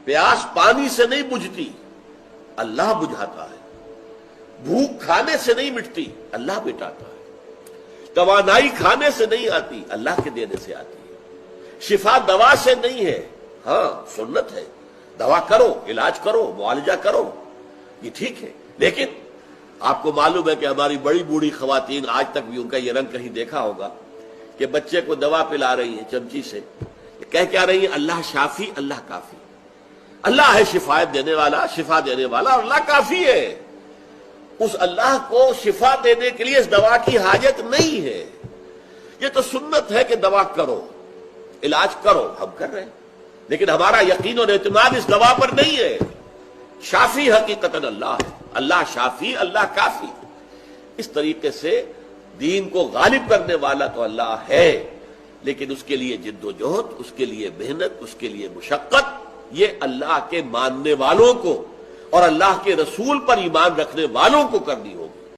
प्यास पानी से नहीं बुझती, अल्लाह बुझाता है। भूख खाने से नहीं मिटती, अल्लाह मिटाता है। तवानाई खाने से नहीं आती, अल्लाह के देने से आती है। शिफा दवा से नहीं है, हाँ सुन्नत है, दवा करो, इलाज करो, मुआलजा करो, ये ठीक है। लेकिन आपको मालूम है कि हमारी बड़ी बूढ़ी खवातीन, आज तक भी उनका ये रंग कहीं देखा होगा कि बच्चे को दवा पिला रही है चमची से, कह क्या रही है, अल्लाह शाफी, अल्लाह काफी। अल्लाह है शिफायत देने वाला, शिफा देने वाला, अल्लाह काफी है। उस अल्लाह को शिफा देने के लिए इस दवा की हाजत नहीं है। ये तो सुन्नत है कि दवा करो, इलाज करो, हम कर रहे हैं, लेकिन हमारा यकीन और एतमाद इस दवा पर नहीं है। शाफी हकीकतन अल्लाह है, अल्लाह शाफी, अल्लाह काफी। इस तरीके से दीन को गालिब करने वाला तो अल्लाह है, लेकिन उसके लिए जिद्दोजहद, उसके लिए मेहनत, उसके लिए मुशक्कत, ये अल्लाह के मानने वालों को और अल्लाह के रसूल पर ईमान रखने वालों को करनी हो।